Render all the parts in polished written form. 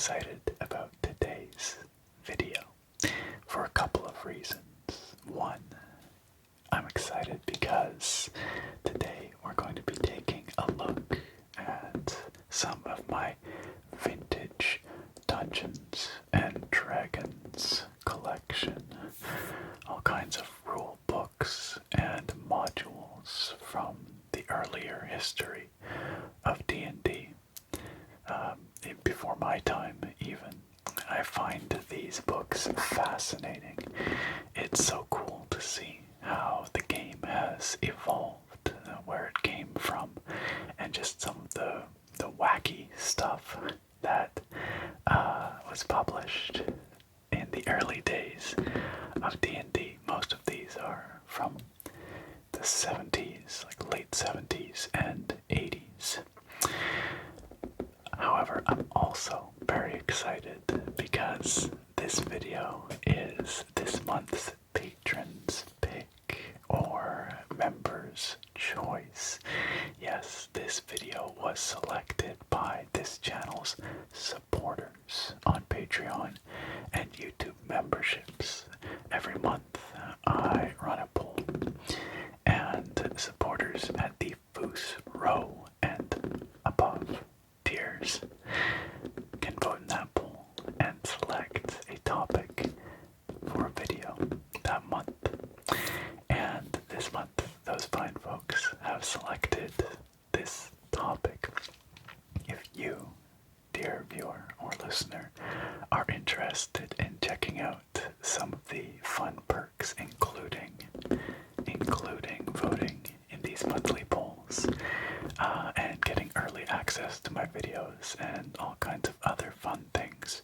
excited about today's video for a couple of reasons. One, I'm excited because today we're going to be taking a look at some of my vintage Dungeons and Dragons collection. All kinds of rule books and modules from the earlier history of D&D. Before my time, even. I find these books fascinating. It's so cool to see how the game has evolved, where it came from, and just some of the wacky stuff that was published in the early days of D&D. Most of these are from the 70s, like late 70s and 80s. However, I'm also very excited because this video is this month's Patron's Pick, or Member's Choice. Yes, this video was selected by this channel's supporters on Patreon and YouTube memberships. Every month I run a poll, and supporters at the Foos row and above tiers can vote in that poll and select a topic for a video that month. And this month, those fine folks have selected this topic. If you, dear viewer or listener, are interested in checking out some of the fun perks, including voting in these monthly polls, and getting early access to my videos and all kinds of other fun things,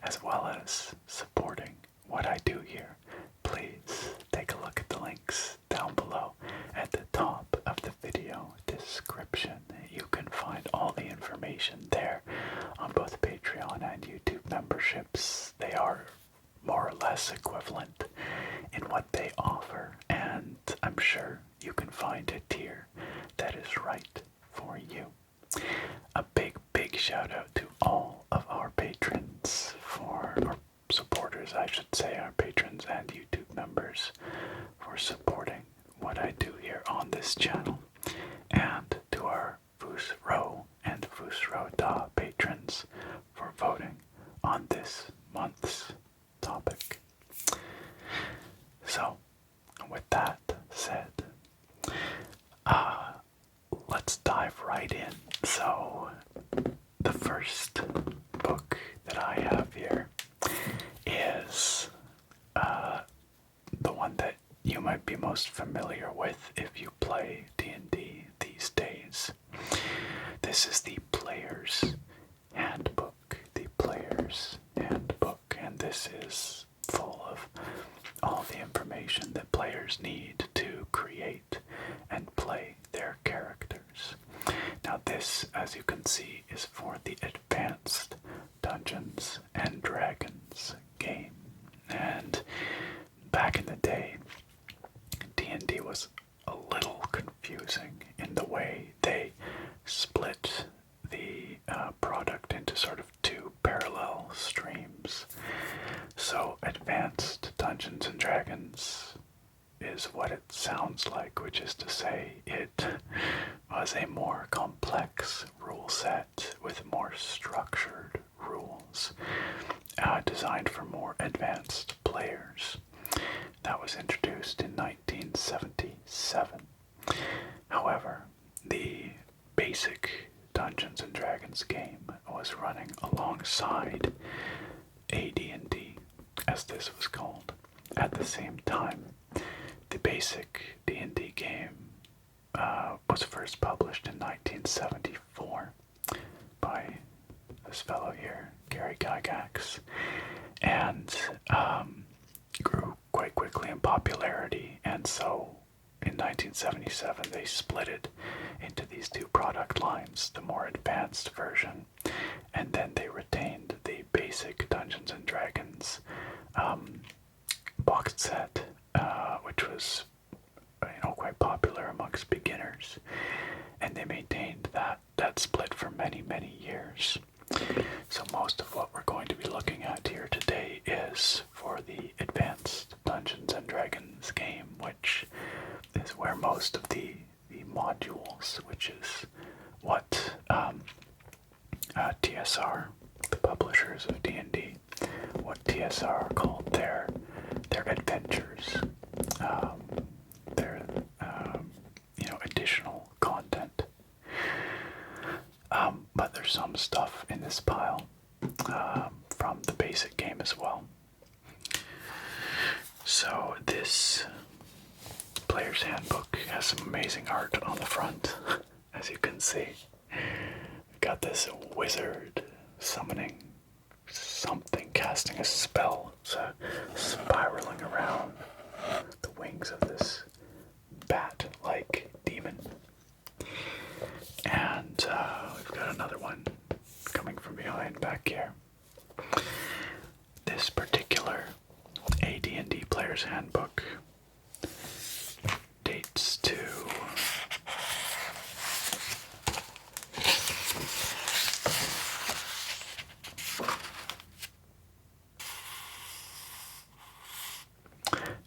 as well as supporting what I do here, please take a look at the links down below at the top of the video description. You can find all the information there on both Patreon and YouTube memberships. They are more or less equivalent in what they offer, and I'm sure you can find a tier that is right for you. A big shout out to all of our patrons, or supporters I should say, our patrons and YouTube members, for supporting what I do here on this channel, and to our Foos Row and Foos Row Da patrons for voting on this month's topic. So, with that said, let's dive right in. So, the first book that I have here is the one that you might be most familiar with if you play D&D these days. This is the Player's Handbook. The Player's Handbook, and this is full of all the information that players need to create and play their characters. Now this, as you can see, is for the Advanced Dungeons and Dragons game. And back in the day, D&D was a little confusing in the way they split the product into sort of two parallel streams. So Advanced Dungeons and Dragons is what it sounds like, which is to say it was a more complex rule set with more structured rules, designed for more advanced players. That was introduced in 1977. However, the basic Dungeons and Dragons game was running alongside AD&D, as this was called, at the same time. The basic D&D game was first published in 1974 by this fellow here, Gary Gygax, and grew quite quickly in popularity, and so in 1977 they split it into these two product lines, the more advanced version, and then they retained the basic Dungeons and Dragons box set, which was quite popular amongst beginners, and they maintained that split for many years. So most of what we're going to be looking at here today is for the Advanced Dungeons and Dragons game, which is where most of the modules, which is what TSR, the publishers of D&D, what TSR called their adventures, their additional content. But there's some stuff in this pile from the basic game as well. So this player's handbook has some amazing art on the front, as you can see. We've got this wizard summoning something, casting a spell, so spiraling around the wings of this bat-like demon. And we've got another one coming from behind back here. This particular AD&D Player's Handbook dates to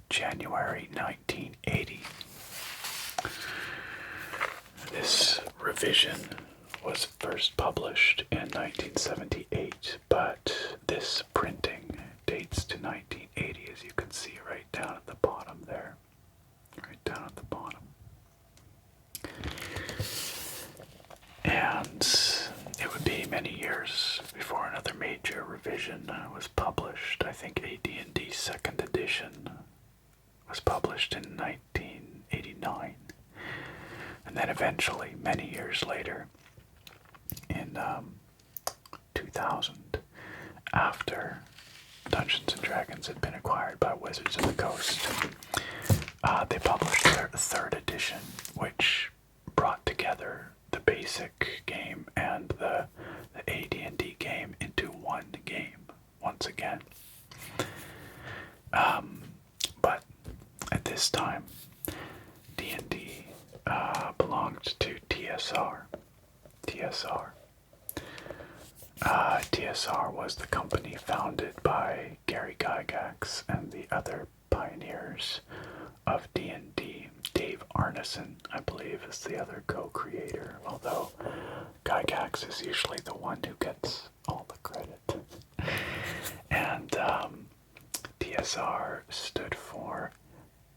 January 1980. This revision was first published in 1978, but this printing dates to 1980, as you can see right down at the bottom there. Right down at the bottom. And it would be many years before another major revision was published. I think AD&D 2nd edition was published in 1989. And then eventually, many years later, in 2000, after Dungeons & Dragons had been acquired by Wizards of the Coast, they published their 3rd edition, which brought together the basic game and the AD&D game into one game, once again. But at this time, D&D belonged to TSR. TSR was the company founded by Gary Gygax and the other pioneers of D&D. Dave Arneson, I believe, is the other co-creator, although Gygax is usually the one who gets all the credit. And TSR stood for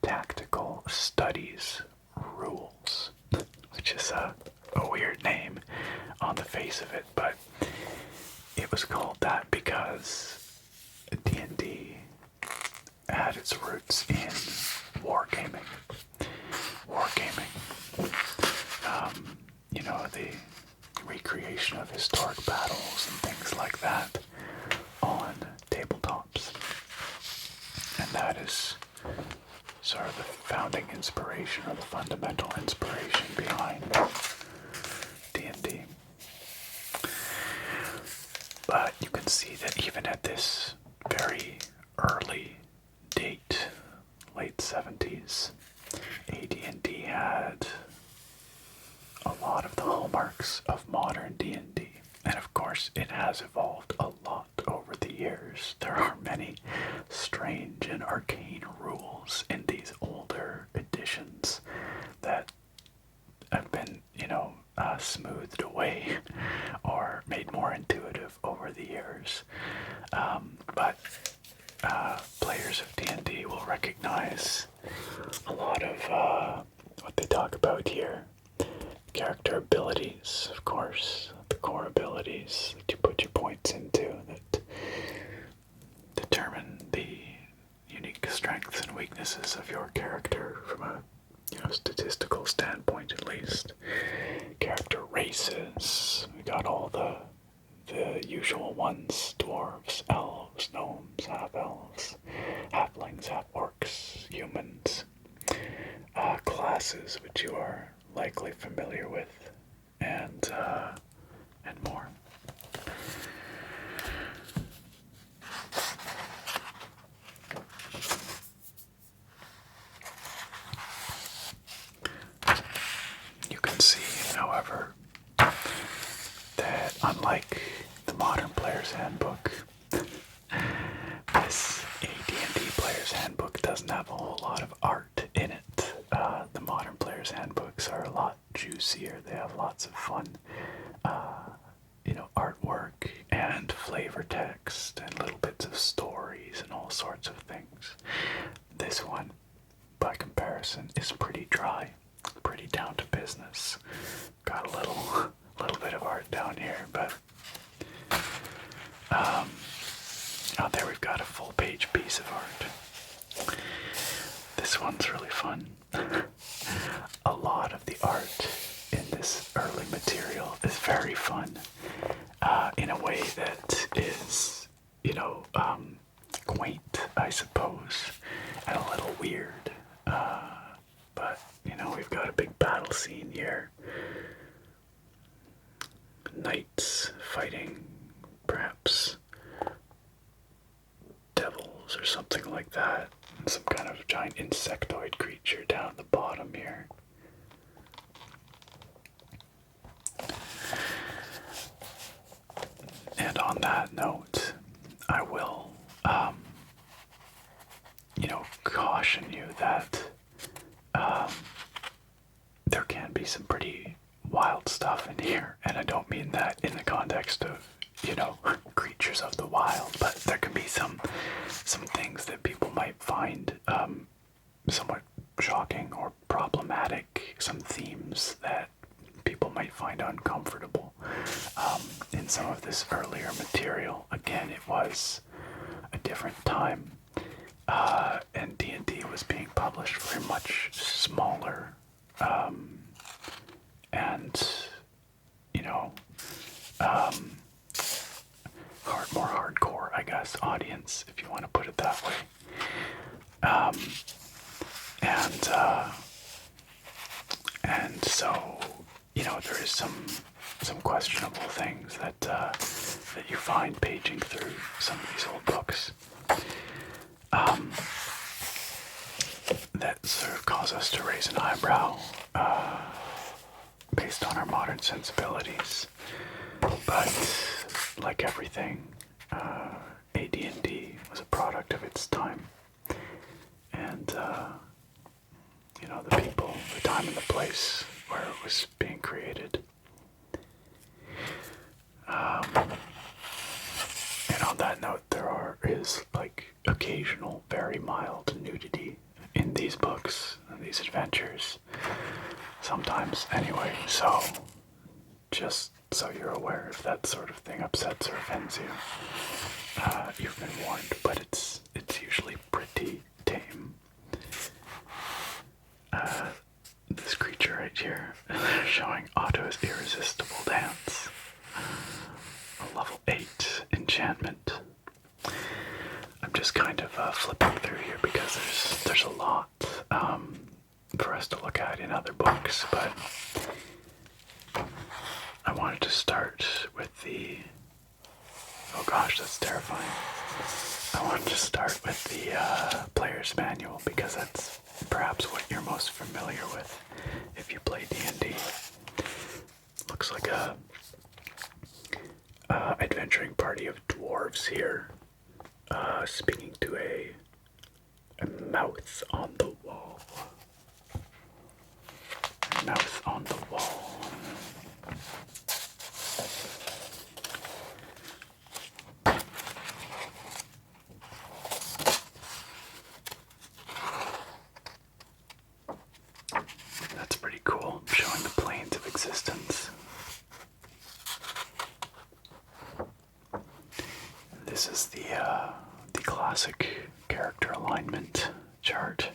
Tactical Studies Rules, which is a weird name on the face of it, but it was called that because D&D had its roots in wargaming. The recreation of historic battles and things like that on tabletops. And that is sort of the founding inspiration or the fundamental inspiration behind D&D. But you can see that even at this very early date, late 70s, AD&D had a lot of the hallmarks of modern D&D. And of course, it has evolved a lot over the years. There are many strange and arcane rules in these older editions that have been, smoothed away or made more intuitive over the years. But players of D&D will recognize a lot of what they talk about here. Character abilities, of course, the core abilities that you put your points into that determine the unique strengths and weaknesses of your character from a statistical standpoint, at least. Character races, we got all the usual ones: dwarves, elves, gnomes, half-elves, halflings, half-orcs, humans. Classes, which you are likely familiar with, and more. You can see, however, that unlike the modern player Player's Handbook. This AD&D Player's Handbook doesn't have a whole lot of art in it. The Modern Player's Handbooks are a lot juicier. They have lots of fun, artwork and flavor text and little bits of stories and all sorts of things. This one, by comparison, is pretty dry, pretty down to business. Got a little bit of art down here, but out there we've got a full page piece of art. This one's really fun. A lot of the art in this early material is very fun, in a way that is, quaint, I suppose, and a little weird. But, we've got a big battle scene here. Knights fighting, perhaps, devils or something like that. And some kind of giant insectoid creature down at the bottom here. And on that note, I will, caution you that there can be some pretty wild stuff in here. And I don't mean that in the context of, creatures of the wild, but there can be some things that people might find somewhat shocking or problematic, some themes that people might find uncomfortable in some of this earlier material. Again, it was a different time, and D&D was being published for a much smaller and more hardcore, I guess, audience, if you want to put it that way. And so, there is some questionable things that you find paging through some of these old books, that sort of cause us to raise an eyebrow, based on our modern sensibilities. But like everything, AD&D was a product of its time, and the people, the time and the place where it was being created. And on that note, there is occasional, very mild nudity in these books and these adventures. Sometimes, anyway. So, just so you're aware, if that sort of thing upsets or offends you, you've been warned. But it's usually pretty tame. This creature right here, showing Otto's irresistible dance. A level 8 enchantment. I'm just kind of flipping through here because there's a lot for us to look at in other books, but I wanted to start with the... Oh gosh, that's terrifying. I wanted to start with the player's manual because that's perhaps what you're most familiar with if you play D&D. Looks like a adventuring party of dwarves here, speaking to a mouth on the wall. Mouth on the wall. That's pretty cool, showing the planes of existence. This is the classic character alignment chart.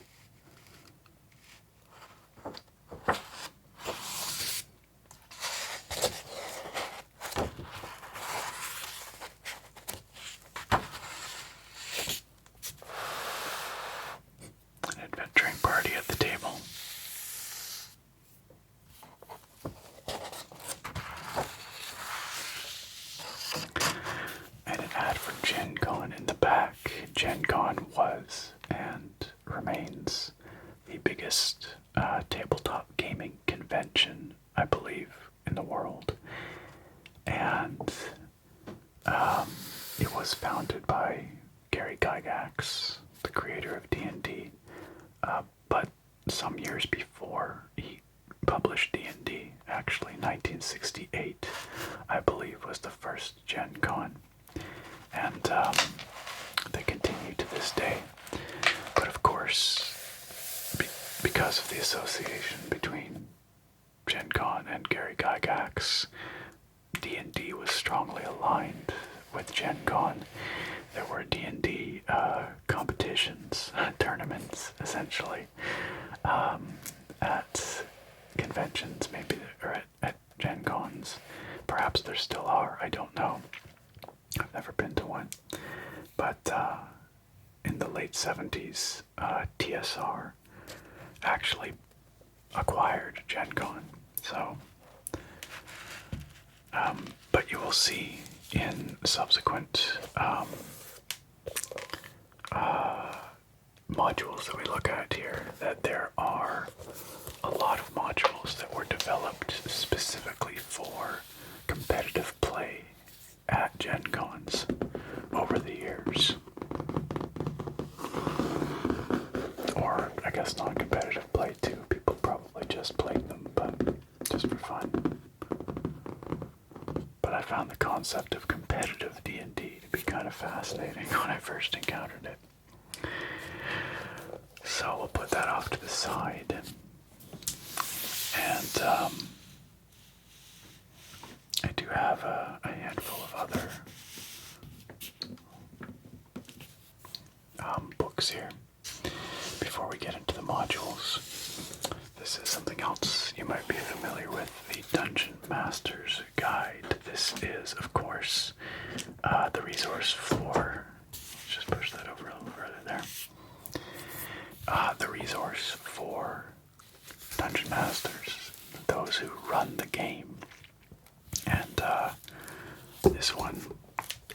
An adventuring party at the table. And an ad for Gen Con in the back. Gen Con was and remains the biggest tabletop gaming convention, I believe, in the world. And was founded by Gary Gygax, the creator of DnD, but some years before he published DnD, actually 1968, I believe, was the first Gen Con, and they continue to this day. But of course, because of the association between Gen Con and Gary Gygax, D&D was strongly aligned with Gen Con. There were D&D competitions, tournaments, essentially, at conventions, maybe, or at Gen Cons. Perhaps there still are, I don't know. I've never been to one. But in the late 70s, TSR actually acquired Gen Con. So, but you will see in subsequent modules that we look at here that there are a lot of modules that were developed specifically for competitive play at Gen Cons over the years. Or, I guess, non-competitive play too. People probably just played them, but just for fun. But I found the concept of competitive D&D to be kind of fascinating when I first encountered it. So we'll put that off to the side. And I do have a handful of other books here. Before we get into the modules, this is something else you might be familiar with, the Dungeon Master's Guide. This is, of course, the resource for, let's just push that over a little further there, the resource for Dungeon Masters, those who run the game. And this one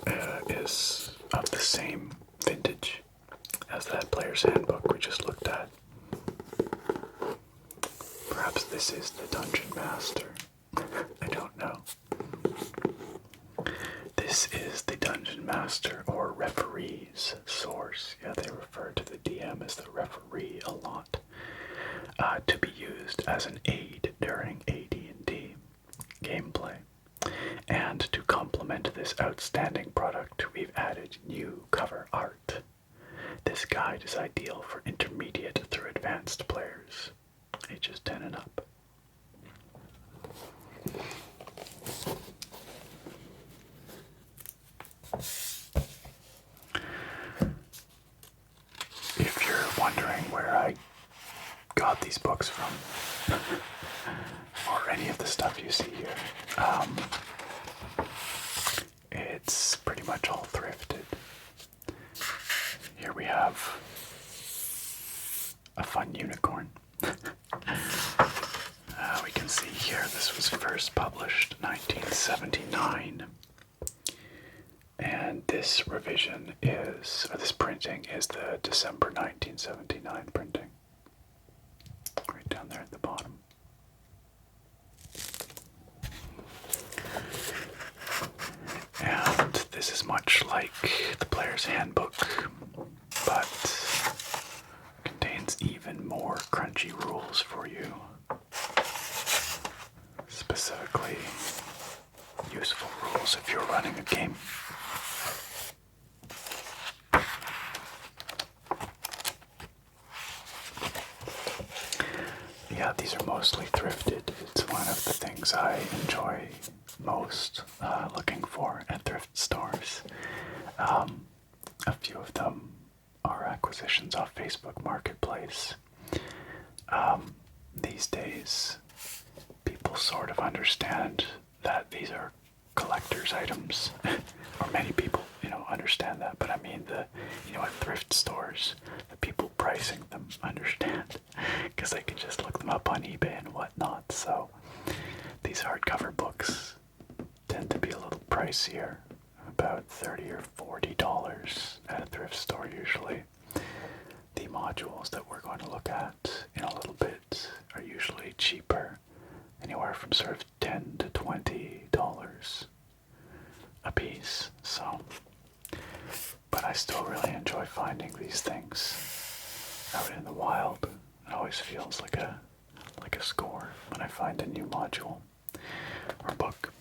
is of the same vintage as that player's handbook we just looked at. Perhaps this is the Dungeon Master. I don't know. This is the Dungeon Master or referee's source. Yeah, they refer to the DM as the referee a lot. To be used as an aid during AD&D gameplay. And to complement this outstanding product, we've added new cover art. This guide is ideal for intermediate through advanced players, ages 10 and up. If you're wondering where I got these books from, or any of the stuff you see here, it's pretty much all thrifted. Here we have a fun unicorn. We can see here this was first published 1979. And this revision is, or this printing is the December 1979 printing. Right down there at the bottom. And this is much like the player's handbook, but contains even more crunchy rules for you. Specifically, useful rules if you're running a game. Yeah, these are mostly thrifted. It's one of the things I enjoy most looking for at thrift stores. A few of them are acquisitions off Facebook Marketplace. These days, people sort of understand that these are collector's items, or many people, understand that. But I mean, at thrift stores, the people pricing them understand, because they can just look them up on eBay and whatnot. So these hardcover books tend to be a little pricier, about $30 or $40 at a thrift store usually. The modules that we're going to look at in a little bit are usually cheaper, anywhere from sort of $10 to $20 a piece. So I still really enjoy finding these things out in the wild. It always feels like a score when I find a new module or book.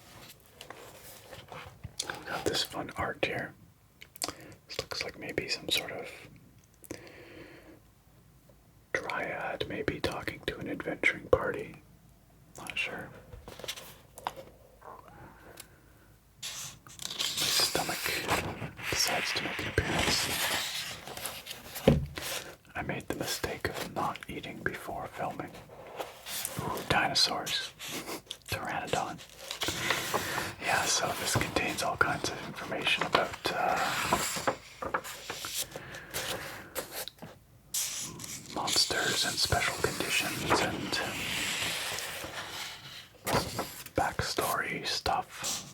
I've got this fun art here. This looks like maybe some sort of dryad, maybe talking to an adventuring party. Not sure. My stomach decides to make an appearance. I made the mistake of not eating before filming. Ooh, dinosaurs. Pteranodon. Yeah, so this contains all kinds of information about monsters and special conditions and backstory stuff.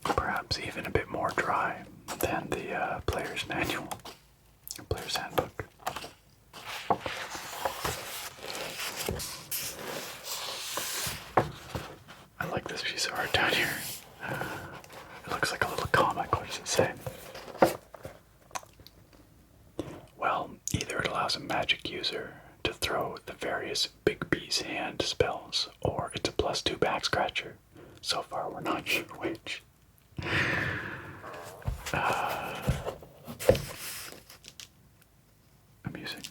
Perhaps even a bit more dry than the player's manual, player's handbook. I like this piece of art down here. It looks like a little comic. What does it say? Well, either it allows a magic user to throw the various Big B's hand spells, or it's a +2 back scratcher. So far, we're not sure which. Amusing.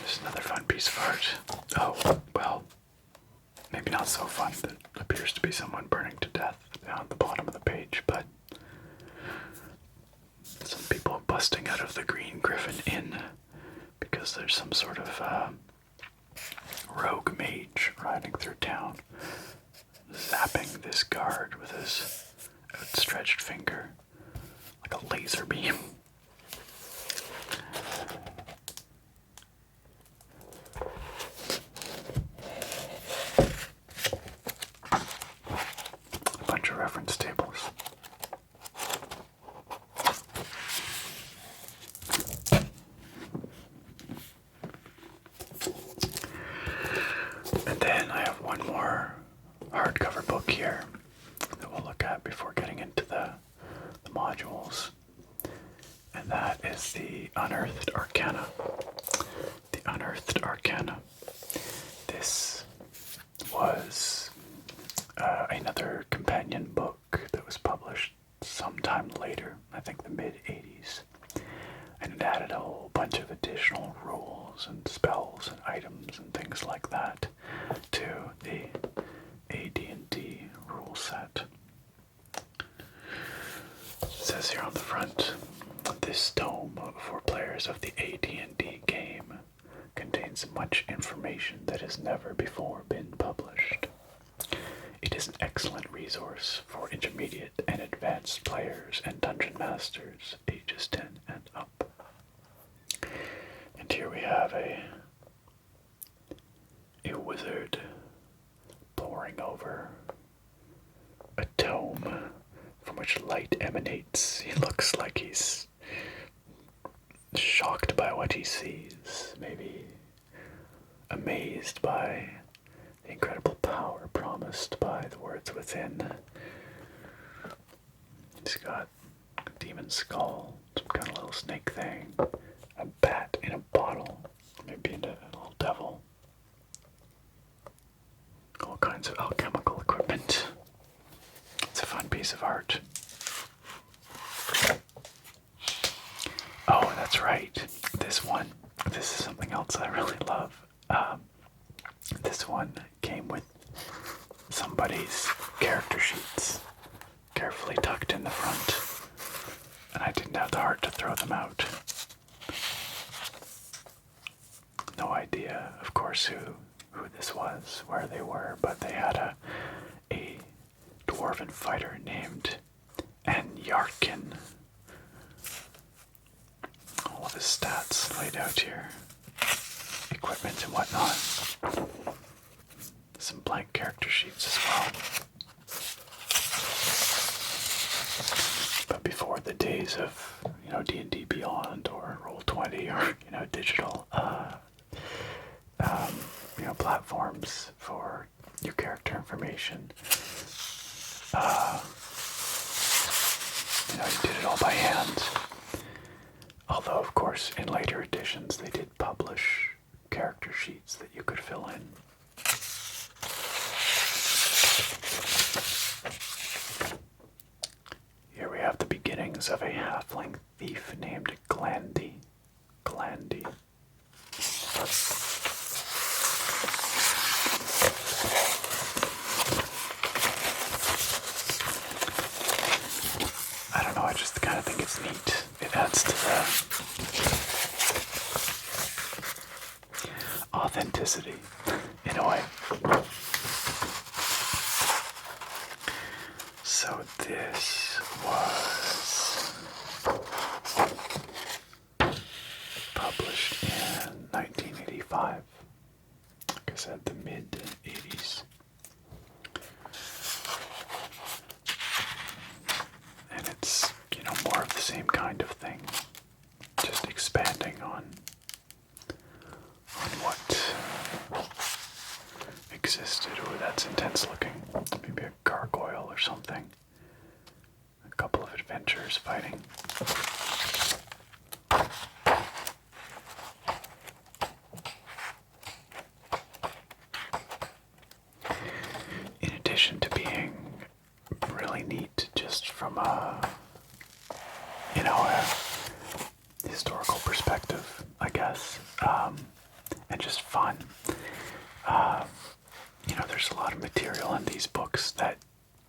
There's another fun piece of art. Oh, well, maybe not so fun. That appears to be someone burning to death down at the bottom of the page, but some people busting out of the Green Griffin Inn because there's some sort of rogue mage riding through town, zapping this guard with his outstretched finger like a laser beam. A bunch of reference tables. And then I have one more hardcover book here that we'll look at before getting into the modules. And that is the Unearthed Arcana. The Unearthed Arcana. This was another companion book that was published sometime later, I think the mid-80s. And it added a whole bunch of additional rules and spells and items and things like that to the AD&D rule set. It says here on the front, this tome for players of the AD&D game contains much information that has never before been published. It is an excellent resource for intermediate and advanced players and dungeon masters ages 10 and up. And here we have a wizard poring over a tome from which light emanates. He looks like he's shocked by what he sees, maybe amazed by the incredible power promised by the words within. He's got a demon skull, some kind of little snake thing, a bat in a bottle, maybe a little devil. All kinds of alchemical equipment. It's a fun piece of art. Oh, that's right. This one. This is something else I really love. This one came with somebody's character sheets, carefully tucked in the front, and I didn't have the heart to throw them out. No idea, of course, who this was, where they were, but they had a dwarven fighter named Anyarkin. All of his stats laid out here, equipment and whatnot. Some blank character sheets as well. But before the days of, D&D Beyond or Roll20 or, digital, platforms for your character information, you did it all by hand. Although, of course, in later editions, they did publish character sheets that you could fill in. Here we have the beginnings of a halfling thief named Glandy. I don't know, I just kind of think it's neat. It adds to the authenticity, in a way. So this was published in 1985. Like I said, the mid-80s. And it's, more of the same kind of thing. Just expanding on what existed. Ooh, that's intense looking. Maybe a gargoyle or something. A couple of adventurers fighting. In addition to being really neat just from a historical perspective, I guess, and just fun. There's a lot of material in these books that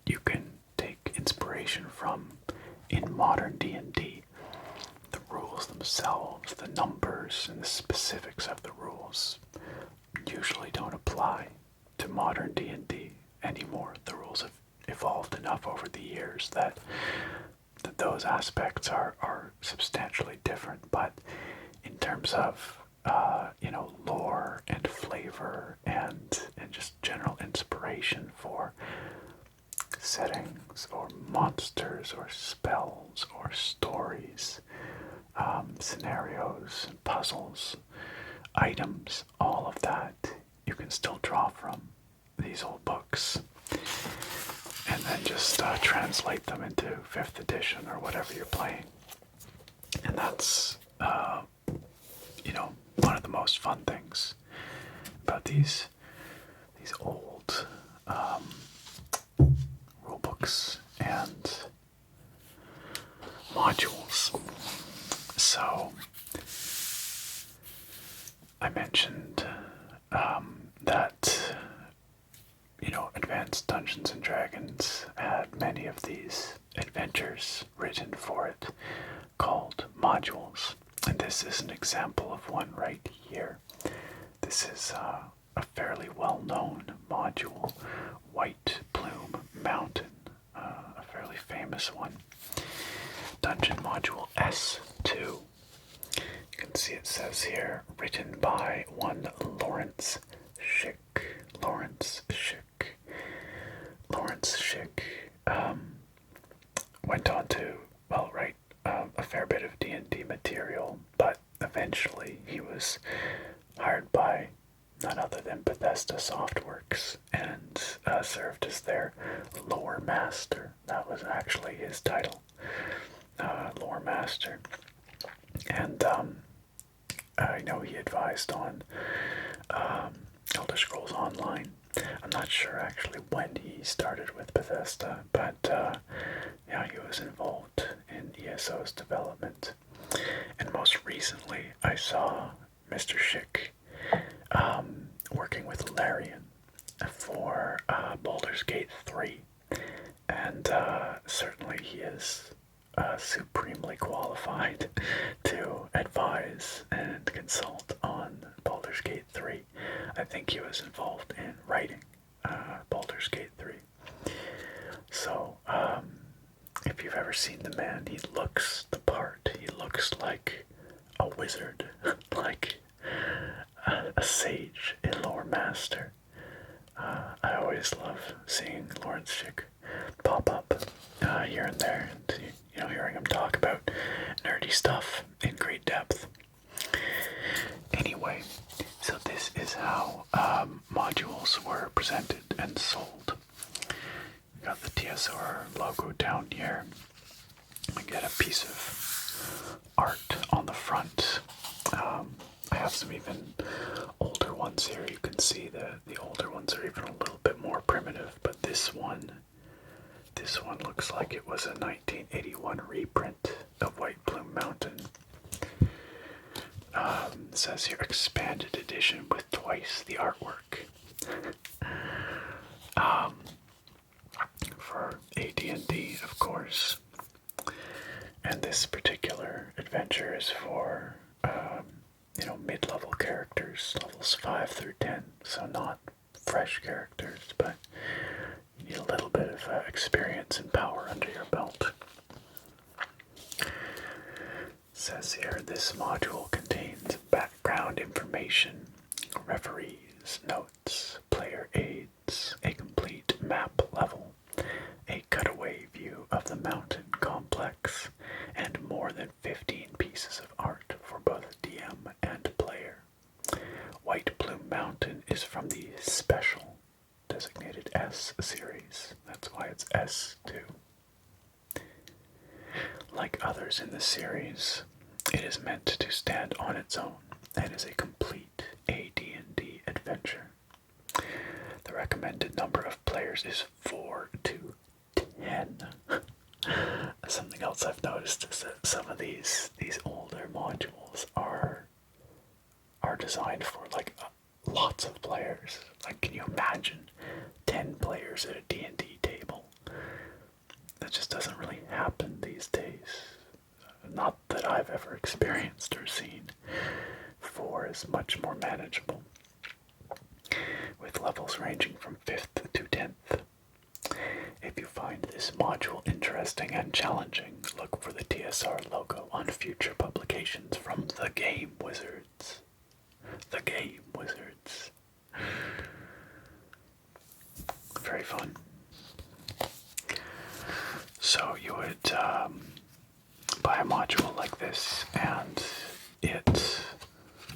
you can take inspiration from in modern D&D. The rules themselves, the numbers, and the specifics of the rules usually don't apply to modern D&D anymore. The rules have evolved enough over the years that those aspects are substantially different, but in terms of lore and flavor and just general inspiration for settings or monsters or spells or stories, scenarios and puzzles, items, all of that you can still draw from these old books. And then just translate them into 5th edition or whatever you're playing. And that's, one of the most fun things about these old rule books and modules. So, I mentioned that Advanced Dungeons and Dragons had many of these adventures written for it called modules. And this is an example of one right here. This is a fairly well-known module, White Plume Mountain, a fairly famous one. Dungeon Module S2. You can see it says here, written by one Lawrence Schick. Lawrence Schick went on to, write a fair bit of D&D material, but eventually he was hired by none other than Bethesda Softworks and served as their lore master. That was actually his title, lore master. And I know he advised on Elder Scrolls Online. I'm not sure actually when he started with Bethesda, but he was involved in ESO's development. And most recently, I saw Mr. Schick working with Larian for Baldur's Gate 3. And certainly he is supremely qualified to advise and consult on Baldur's Gate 3. I think he was involved in writing Baldur's Gate 3. So, if you've ever seen the man, he looks the part. He looks like a wizard, like a sage, a lore master. I always love seeing Lawrence Schick pop up here and there, and hearing him talk about nerdy stuff in great depth. Anyway, so this is how modules were presented and sold. We got the TSR logo down here. We get a piece of art on the front. I have some even older ones here. You can see the older ones are even a little bit more primitive, but this one looks like it was a 1981 reprint of White Plume Mountain. It says here expanded edition with twice the artwork. For AD&D, of course. And this particular adventure is for mid-level characters, levels 5 through 10, so not fresh characters, but you need a little bit of experience and power under your belt. It says here, this module contains background information, referees, notes, player aids, a complete map level, a cutaway view of the mountain complex, and more than 15 pieces of art for both DM and player. White Plume Mountain is from the special designated S series. That's why it's S2. Like others in the series, it is meant to stand on its own and is a complete AD&D adventure. The recommended number of players is 4 to 10. Something else I've noticed is that some of these older modules are designed for like lots of players. Like, can you imagine 10 players at a D&D table? That just doesn't really happen these days. Not that I've ever experienced or seen. 4 is much more manageable, with levels ranging from 5th to 10th. If you find this module interesting and challenging, look for the TSR logo on future publications from the Game Wizards. The Game Wizards. Very fun. So you would buy a module like this, and it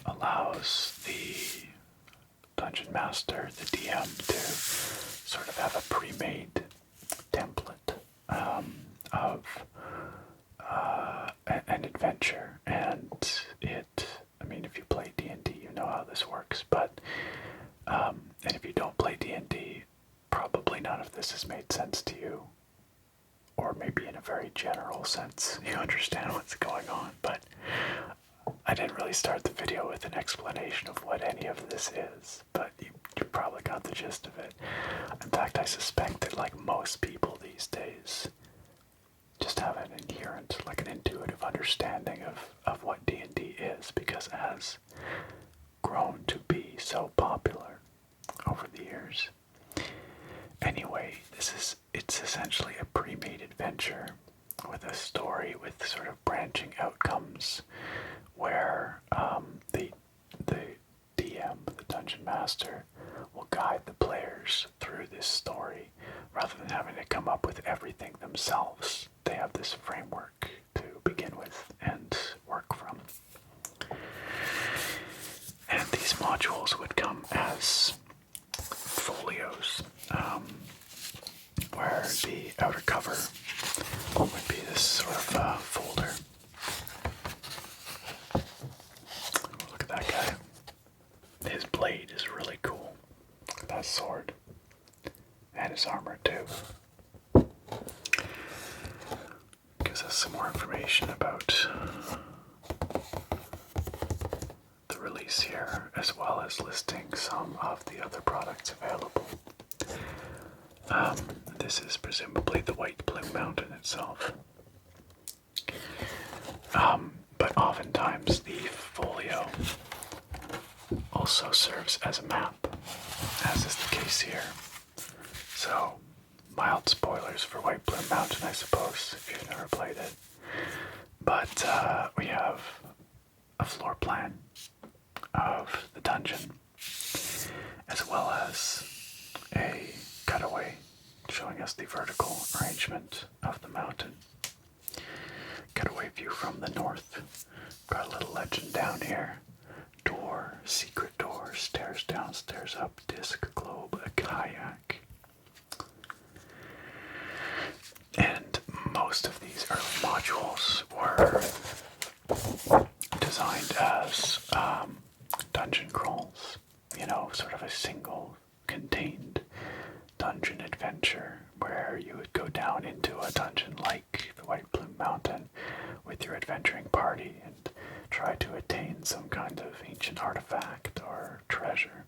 allows the Dungeon Master, the DM, to sort of have a pre-made template of an adventure, and if you play D&D, you know how this works, but and if you don't play D&D, probably none of this has made sense to you, or maybe in a very general sense, you understand what's going on, but I didn't really start the video with an explanation of what any of this is, but you probably got the gist of it. In fact, I suspect that like most people these days just have an inherent, like an intuitive understanding of what D&D is, because it has grown to be so popular over the years. Anyway, it's essentially a pre-made adventure with a story with sort of branching outcomes where the DM, the Dungeon Master, will guide the players through this story rather than having to come up with everything themselves. They have this framework to begin with and work from. And these modules would come as folios, where the outer cover would be this sort of folder. Look at that guy. His blade is really cool. Look at that sword. And his armor too. Gives us some more information about the release here, as well as listing some of the other products available. This is presumably the White Plume Mountain itself. But oftentimes the folio also serves as a map, as is the case here. So, mild spoilers for White Plume Mountain, I suppose, if you've never played it. But we have a floor plan of the dungeon, as well as a showing us the vertical arrangement of the mountain. Getaway view from the north. Got a little legend down here. Door, secret door, stairs down, stairs up, disc, globe, a kayak. And most of these early modules were designed as dungeon crawls, you know, sort of a single contained dungeon adventure where you would go down into a dungeon like the White Plume Mountain with your adventuring party and try to attain some kind of ancient artifact or treasure.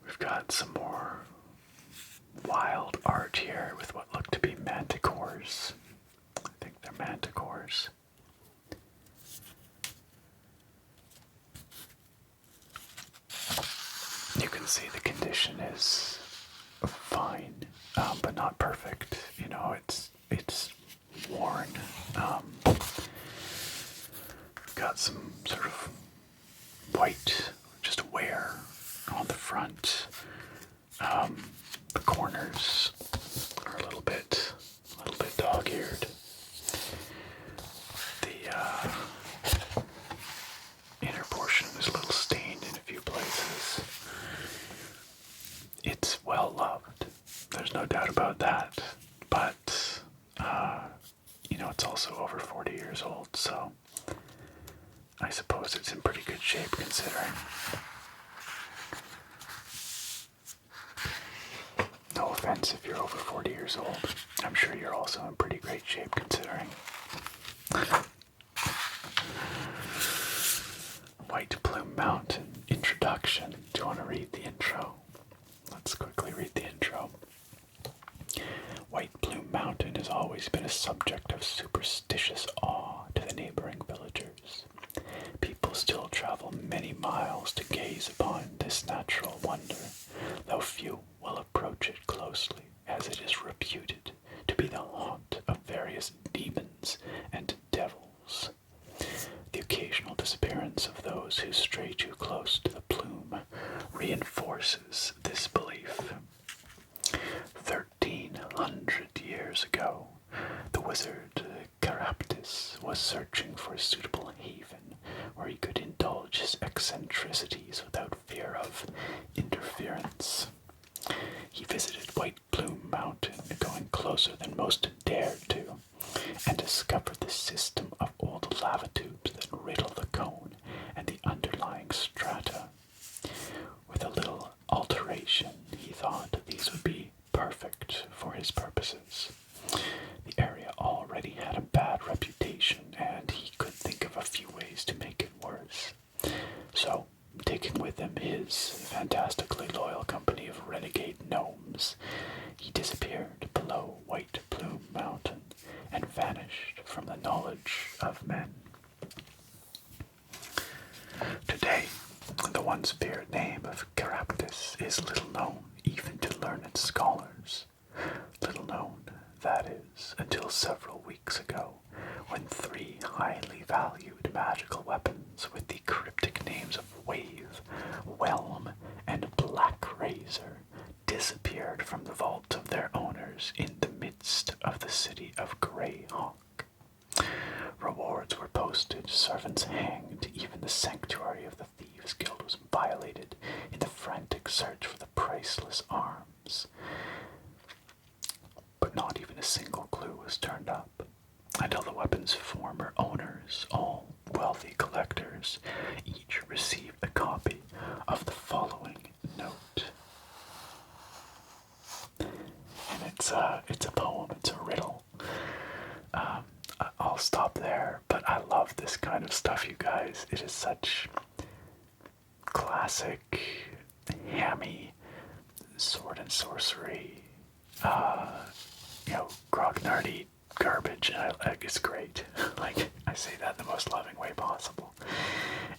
We've got some more wild art here with what look to be manticores. I think they're manticores. You can see the condition is fine, but not perfect. You know, it's worn. Got some sort of white just wear on the front. The corners are a little bit dog-eared. The inner portion is a little stained in a few places. It's well loved. There's no doubt about that. But, you know, it's also over 40 years old, so I suppose it's in pretty good shape considering. No offense if you're over 40 years old. I'm sure you're also in pretty great shape considering. White Plume Mountain introduction. Do you want to read the intro? Let's quickly read the intro. White Plume Mountain has always been a subject of superstitious awe to the neighboring villagers. People still travel many miles to gaze upon this natural wonder, though few will approach it closely, as it is reputed to be the haunt of various demons and devils. The occasional disappearance of those who stray too close to the plume reinforces this belief. 1300 years ago, the wizard Caraptis was searching for a suitable haven where he could indulge his eccentricities without fear of interference. He visited White Plume Mountain, going closer than most dared to, and discovered the system of old lava tubes that riddle the cone and the underlying strata. With a little alteration, he thought these would be perfect for his purposes. The area already had a bad reputation, and he could think of a few ways to make it worse. So, taking with him his fantastically loyal company of renegade gnomes, he disappeared below White Plume Mountain and vanished from the knowledge of men. Today, the once feared name of Caraptis is little known even to learned scholars. Little known, that is, until several weeks ago, when 3 highly valued magical weapons with the cryptic names of Wave, Whelm, and Black Razor disappeared from the vault of their owners in the midst of the city of Greyhawk. Rewards were posted, servants hanged, even the sanctuary of the Thieves' Guild was violated in the frantic search for the priceless arms. But not even a single clue was turned up, until the weapon's former owners, all wealthy collectors, each received a copy of the following note. And it's a poem, it's a riddle. I'll stop there, but I love this kind of stuff, you guys. It is such classic, hammy, sword and sorcery, grognardy garbage. It's great. Like, I say that in the most loving way possible.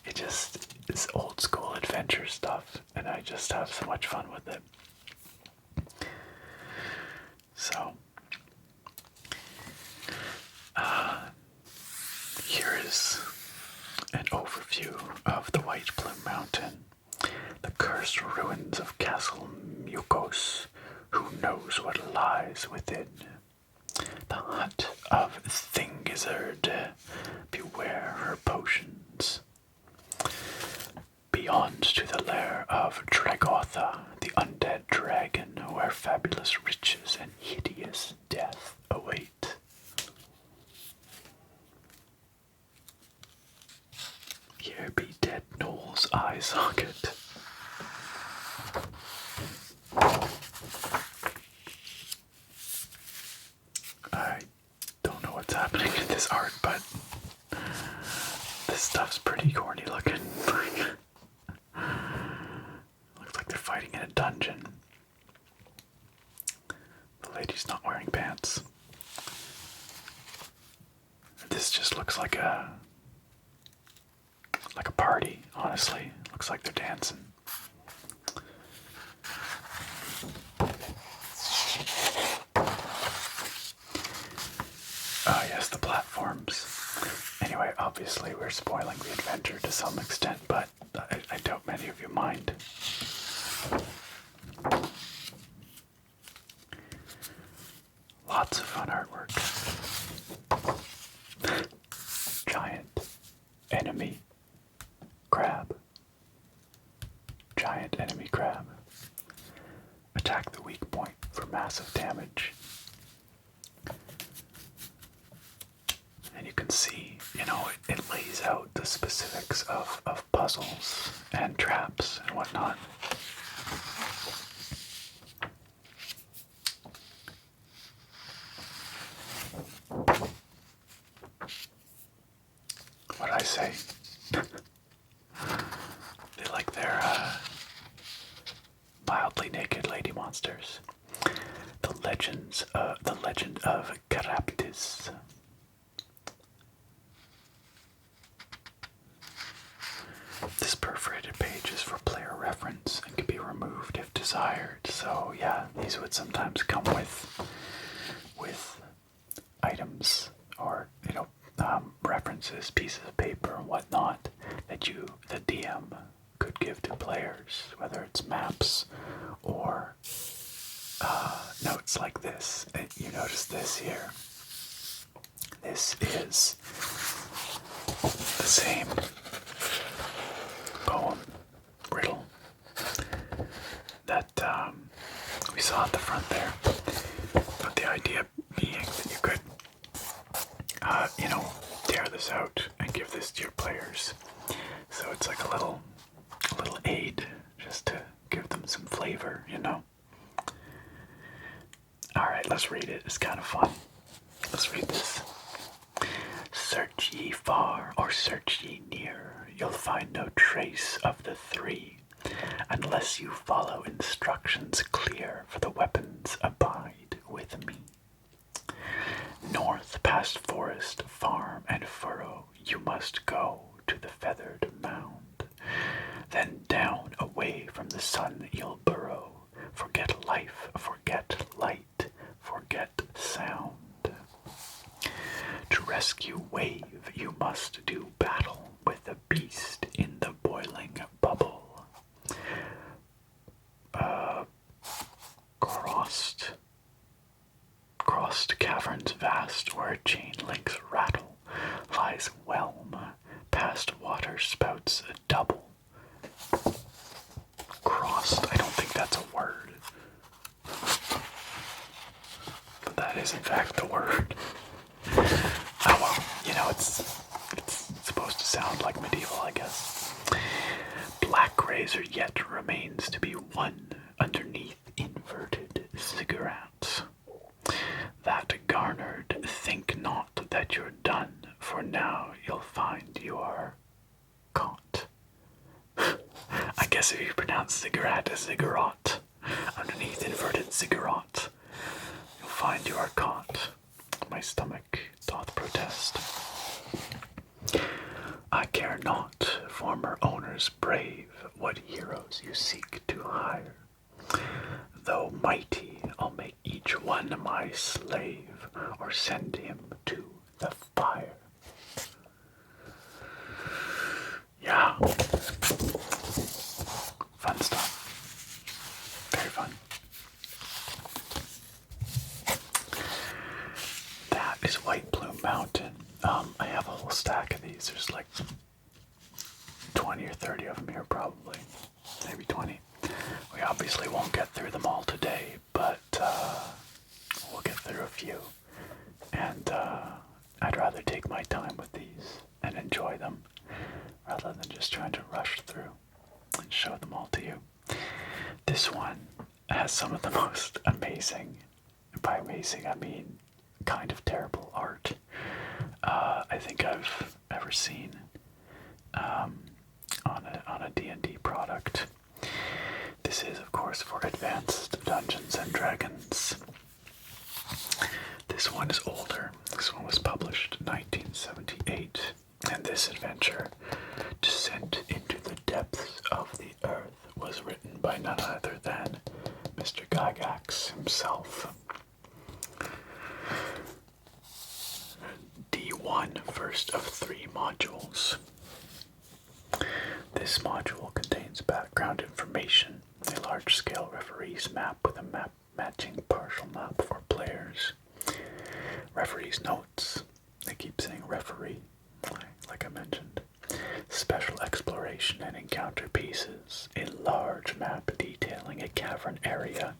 It's old school adventure stuff, and I just have so much fun with it. So, here is an overview of the White Plume Mountain. The cursed ruins of Castle mucos, who knows what lies within? The hut of Thingizard, beware her potions. Beyond to the lair of Dragotha, the undead dragon, where fabulous riches and hideous death await. Here be dead Noel's eye socket. I don't know what's happening in this art, but this stuff's pretty corny looking. Looks like they're fighting in a dungeon. The lady's not wearing pants. This just looks like a party, honestly. Looks like they're dancing. Ah, yes, the platforms. Anyway, obviously we're spoiling the adventure to some extent, but I doubt many of you mind. Lots of fun artwork. Giant enemy crab. Giant enemy crab. Attack the weak point for massive damage. And you can see, it lays out the specifics of puzzles and traps and whatnot. What'd I say? They like their mildly naked lady monsters. The legend of Caraptis. This perforated page is for player reference and can be removed if desired. So yeah, these would sometimes come with items or references, pieces of paper and whatnot that the DM, could give to players, whether it's maps or notes like this. You notice this here. This is the same poem, riddle, that we saw at the front there. But the idea being that you could, tear this out and give this to your players. So it's like a little aid just to give them some flavor, Alright, let's read it. It's kind of fun. Let's read this. Search ye far or search ye near, you'll find no trace of the three, unless you follow instructions clear, for the weapons abide with me. North past forest, farm, and furrow, you must go to the feathered mound. Then down, away from the sun you'll burrow. Forget life, forget light, forget sound. To rescue wave, you must do battle with the beast in the boiling bubble. Crossed caverns vast, where chain links rattle, lies whelm, past water spouts a double. Crossed, I don't think that's a word. But that is in fact the word. Oh well, it's supposed to sound like medieval, I guess. Black razor yet remains to be won underneath inverted cigarettes. That garnered, think not that you're done, for now you'll find you are caught. I guess if you pronounce cigarette as ziggurat, underneath inverted ziggurat, you'll find you are caught. My stomach doth protest. I care not, former owners brave, what heroes you seek to hire. Though mighty, I'll make each one my slave, or send him to the fire. Yeah. Fun stuff. Very fun. stack of these. There's like 20 or 30 of them here, probably. Maybe 20. We obviously won't get through them all today, but we'll get through a few. And I'd rather take my time with these and enjoy them rather than just trying to rush through and show them all to you. This one has some of the most amazing, by amazing I mean kind of terrible art I think I've ever seen on a D&D product. This is, of course, for Advanced Dungeons and Dragons. This one is older. This one was published in 1978, and this adventure, Descent into the Depths of the Earth, was written by none other than Mr. Gygax himself. D1, first of 3 modules. This module contains background information, a large-scale referee's map with a matching partial map for players. Referee's notes. They keep saying referee, like I mentioned. Special exploration and encounter pieces. A large map detailing a cavern area,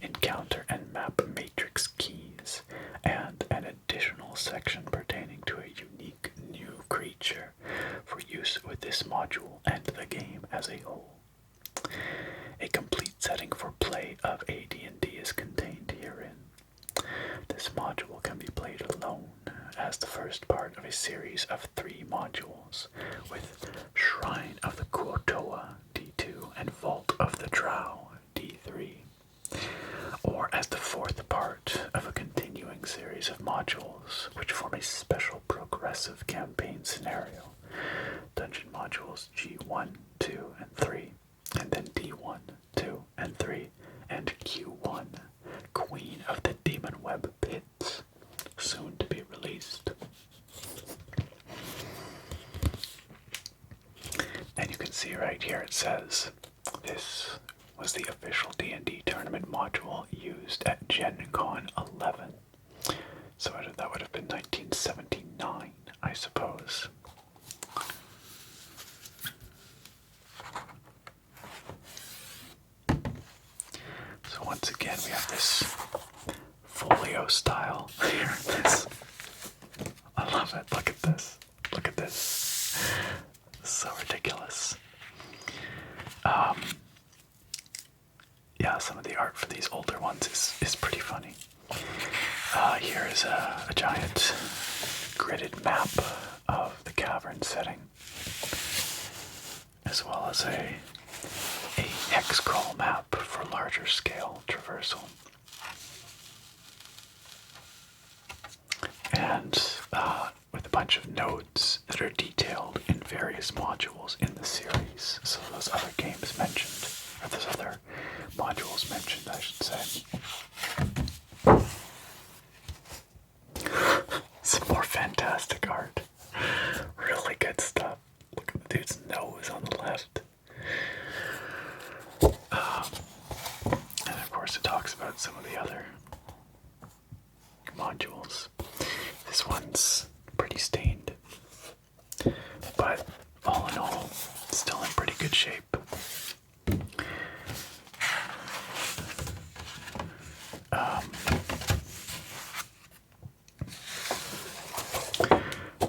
encounter and map matrix keys, and an additional section pertaining to a unique new creature for use with this module and the game as a whole. A complete setting for play of AD&D is contained herein. This module can be played alone as the first part of a series of 3 modules with Shrine of the Kuotoa D2 and Vault of the Drow D3, or as the 4th part of a continuing series of modules which form a special progressive campaign scenario. Dungeon modules G1, 2, and 3, and then D1, 2, and 3, and Q1, Queen of the Demon Web Pits, soon to be released. And you can see right here it says, this was the official D&D tournament module used at Gen Con 11. So that would have been 1979, I suppose. So once again, we have this folio style here. I love it. Look at this. Look at this. So ridiculous. Yeah, some of the art for these older ones is pretty funny. Here is a giant gridded map of the cavern setting, as well as a hex crawl map for larger scale traversal. And with a bunch of nodes that are detailed in various modules in the series. So those other games mentioned, or those other modules mentioned, I should say. Some more fantastic art. Really good stuff. Look at the dude's nose on the left. And of course it talks about some of the other modules. This one's pretty stained, but all in all, still in pretty good shape.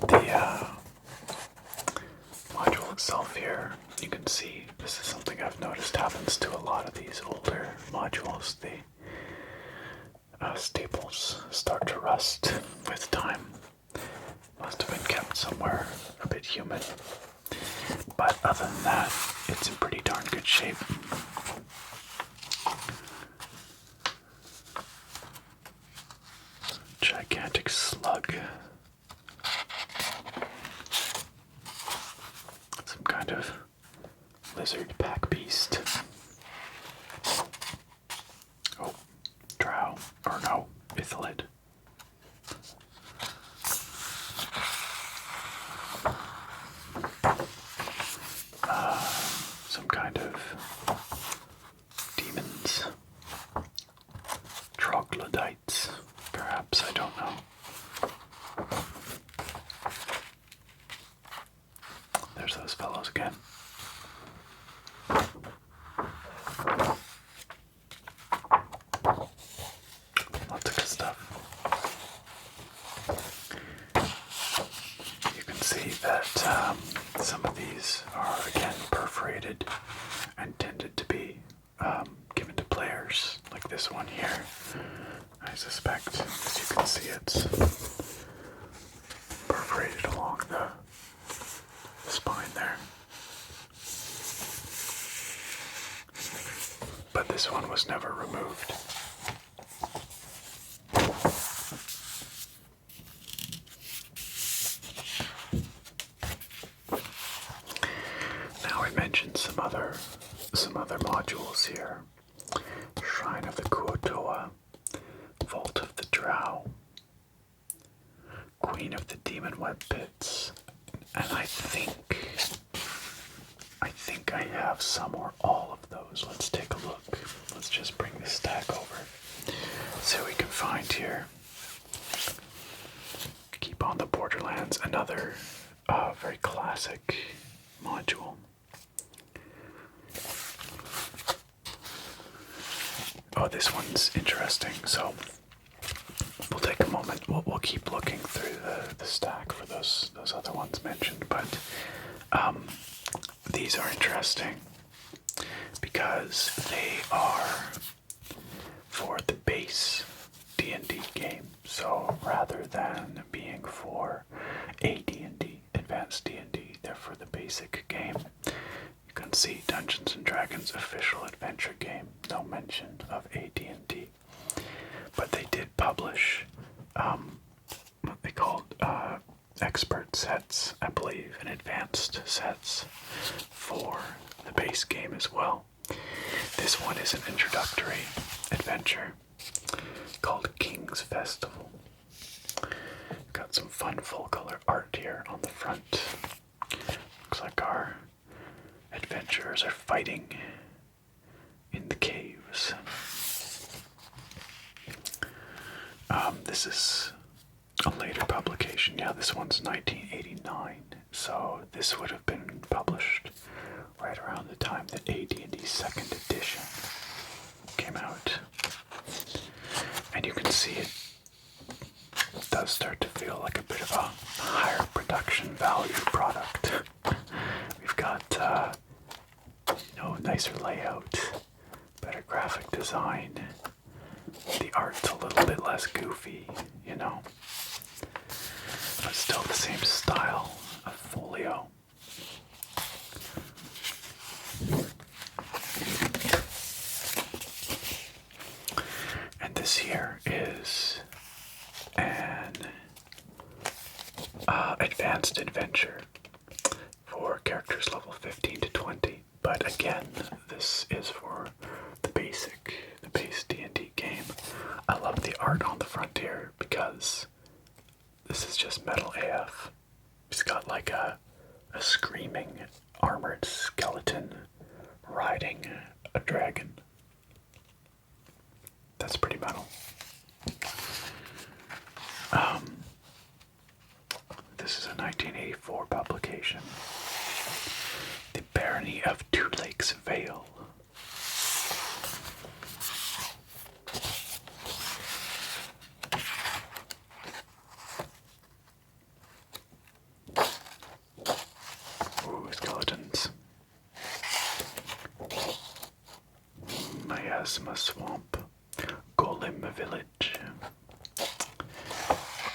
The module itself here, you can see this is something I've noticed happens to a lot of these older modules. The staples start to rust with time. Must have been kept somewhere a bit humid. But other than that, it's in pretty darn good shape. Gigantic slug. Some kind of lizard pack beast. Oh, drow. Or no, Ithalid. Some kind of demons. Troglodytes, perhaps, I don't know. that some of these are again perforated and tended to be given to players, like this one here. I suspect, as you can see, it's perforated along the spine there. But this one was never removed. Now I mentioned some other modules here. Shrine of the Kuotoa, Vault of the Drow, Queen of the Demon Web Pits, and I think I have some or all of those. Let's take a look. Let's just bring this stack over. See what we can find here. Keep on the Borderlands, another very classic module. Oh, this one's interesting. So we'll take a moment. We'll keep looking through the stack for those other ones mentioned, but these are interesting because they are for the base D&D game. So rather than being for a D&D, advanced D&D, they're for the basic game. You can see Dungeons & Dragons official adventure game, no mention of AD&D. But they did publish what they called expert sets, I believe, and advanced sets for the base game as well. This one is an introductory adventure called King's Festival. Got some fun full-color art here on the front. Looks like our adventurers are fighting in the caves. This is a later publication. Yeah, this one's 1989, so this would have been published right around the time that AD&D 2nd edition came out. And you can see it does start to feel like a bit of a higher production value product. We've got nicer layout, better graphic design. The art's a little bit less goofy, but still the same style of folio. And this here is an advanced adventure for characters level 15 to 20. But again, this is for the base D&D game. I love the art on the front here because this is just metal AF. It's got like a screaming armored skeleton riding a dragon. That's pretty metal. This is a 1984 publication. The Barony of Two Lakes Vale. Ooh, skeletons. Miasma Swamp. Golem Village.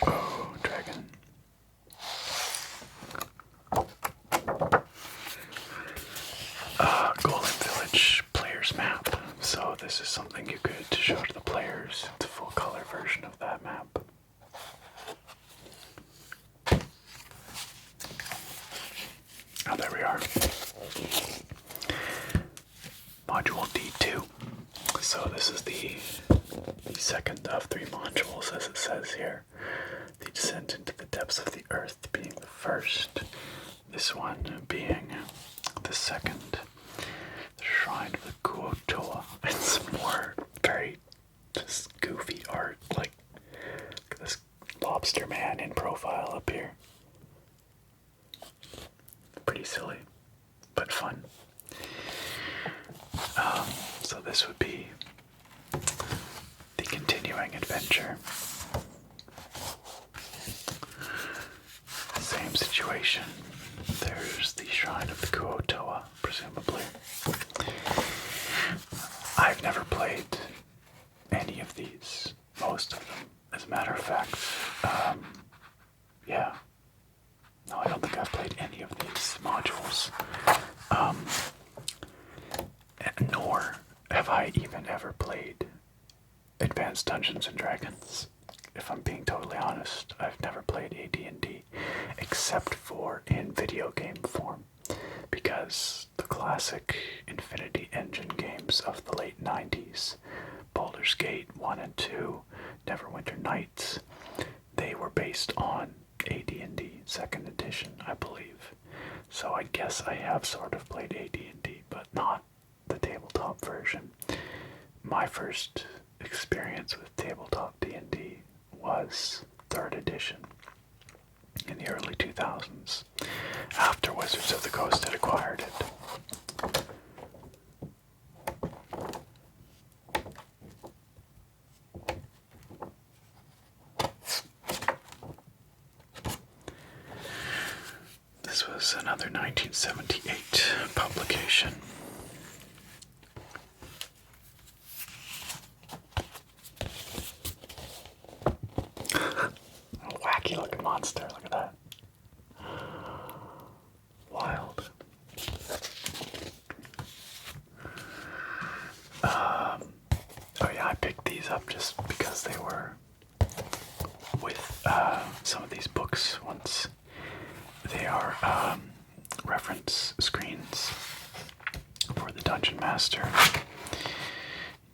Oh, dragon. Golem Village player's map. So this is something you could show to the players. It's a full color version of that map. Oh, there we are. Module D2. So this is the second of 3 modules, as it says here. The Descent into the Depths of the Earth being the first. This one being the second. The Shrine of the Kuotoa. And some more very just goofy art. Like, look at this lobster man in profile up here. Pretty silly, but fun. So this would be the continuing adventure. Same same situation. There's the Shrine of the Kuo-toa, presumably. I've never played any of these, most of them, as a matter of fact. Yeah. No, I don't think I've played any of these modules. Nor have I even ever played Advanced Dungeons and Dragons. If I'm being totally honest, I've never played a D&D except for in video game form, because the classic Infinity Engine games of the late 90s, Baldur's Gate 1 and 2, Neverwinter Nights, they were based on AD&D 2nd edition, I believe. So I guess I have sort of played AD&D, but not the tabletop version. My first experience with tabletop D&D was 3rd edition in the early 2000s, after Wizards of the Coast had acquired it. This was another 1978 publication. Wacky looking monster, look at that. Wild. Oh yeah, I picked these up just because they were with some of these books once. They are reference screens for the Dungeon Master.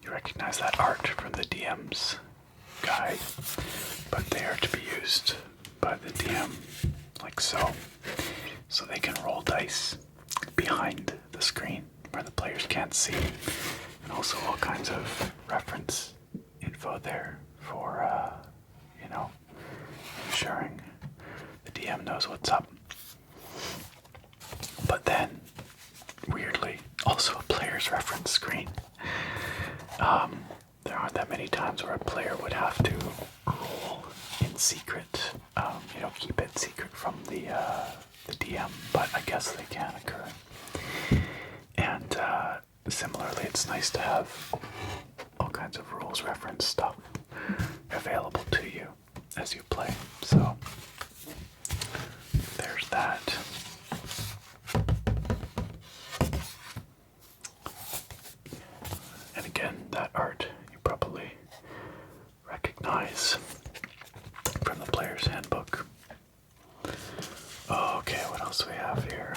You recognize that art from the DM's guide, but they are to be used by the DM like so. So they can roll dice behind the screen where the players can't see, and also all kinds of reference info there for, ensuring the DM knows what's up. But then, weirdly, also a player's reference screen. There aren't that many times where a player would have to roll in secret, keep it secret from the DM, but I guess they can occur. And similarly, it's nice to have all kinds of rules reference stuff available to you as you play. So there's that. And again, that art you probably recognize from the player's handbook. Okay, what else do we have here?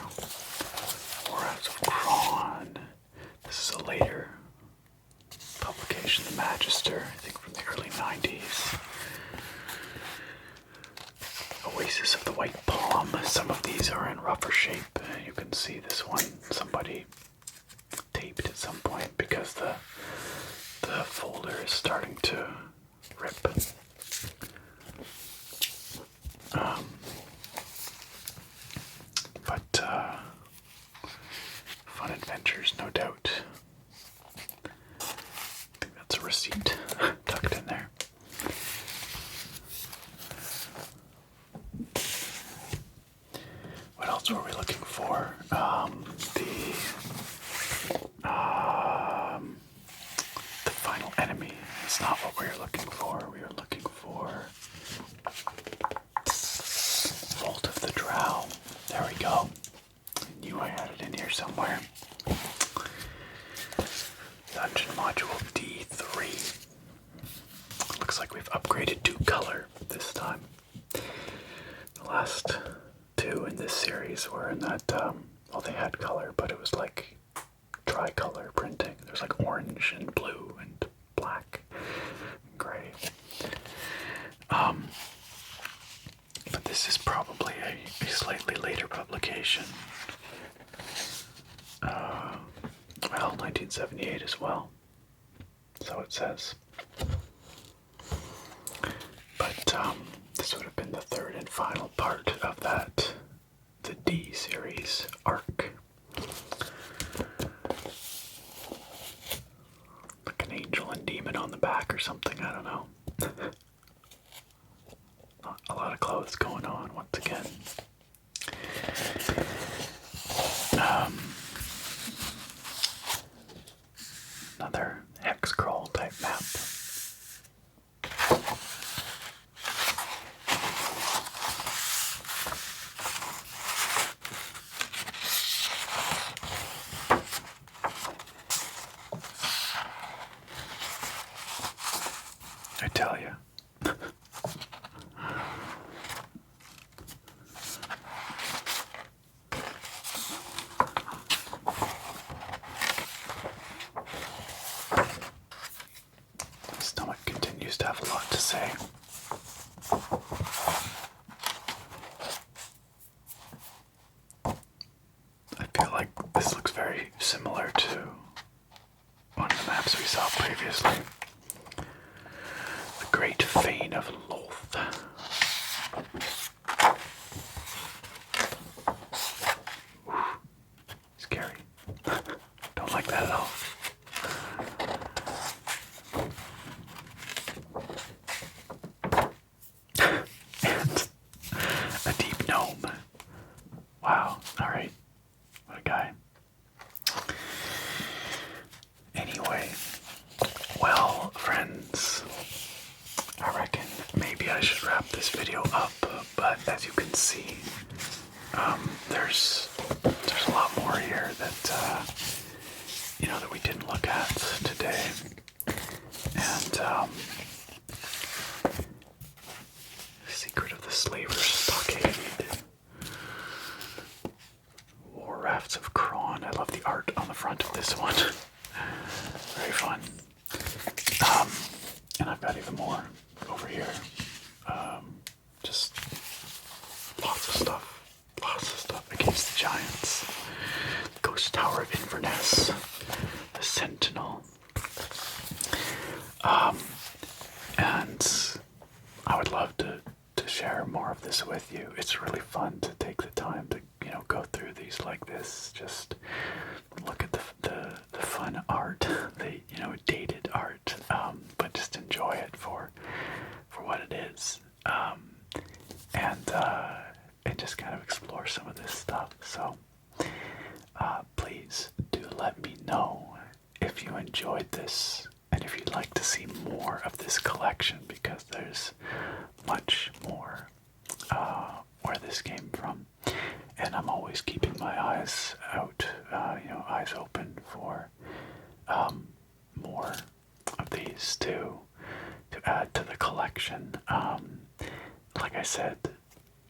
Warhouse of Kron. This is a later publication, The Magister, I think from the early 90s. Oasis of the White Palm. Some of these are in rougher shape. You can see this one somebody taped at some point because the folder is starting to rip. But fun adventures, no doubt. I think that's a receipt tucked in there. What else were we looking for? The final enemy is not what we were looking for. We were looking for Vault of the Drow. There we go. I knew I had it in here somewhere. Dungeon Module D3. Looks like we've upgraded to color this time. The last two in this series were in that, they had color, but it was like tricolor printing. There's like orange and blue and black and gray. But this is probably a slightly later publication. 1978 as well. So it says. But this would have been the third and final part of that, the D series arc. Like an angel and demon on the back or something, I don't know. Not a lot of clothes going on once again. Another hex crawl type map. I tell you. Stomach continues to have a lot to say. I feel like this looks very similar to one of the maps we saw previously. The Great Fane of Loth. Ooh, scary. Don't like that at all. And a deep gnome. Wow, alright. What a guy. Anyway, well, friends, I reckon maybe I should wrap this video up, but as you can see, there's a lot more here that, that we didn't look at today. And, Secret of the Slaver's Stockade. War Rafts of Kron. I love the art on the front of this one. Very fun. And I've got even more over here. Just lots of stuff. Lots of stuff against the giants. Ghost Tower of Inverness. The Sentinel. And I would love to share more of this with you. It's really fun to take the time to, go through these like this. Just look at the fun art, the, dated art, but just enjoy it for what it is. And just kind of explore some of this stuff. So, please do let me know if you enjoyed this and if you'd like to see more of this collection, because there's much more where this came from. And I'm always keeping my eyes out, eyes open for more of these to add to the collection. Like I said,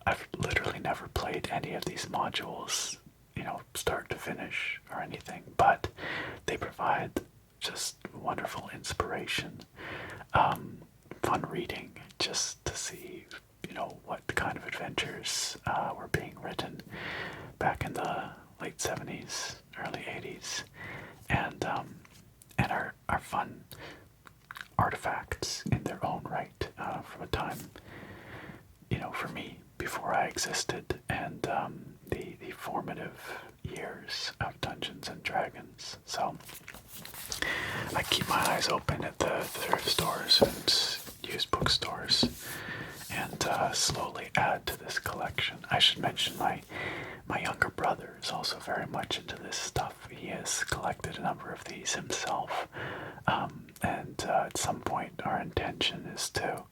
I've literally never played any of these modules, start to finish or anything, but they provide just wonderful inspiration, fun reading, just to see, what kind of adventures were being written back in the late 70s, early 80s, and are fun artifacts in their own right, from a time, for me, before I existed, and the formative years of Dungeons and Dragons. So I keep my eyes open at the thrift stores and used bookstores, and slowly add to this collection. I should mention my younger brother is also very much into this stuff. He has collected a number of these himself, and at some point our intention is to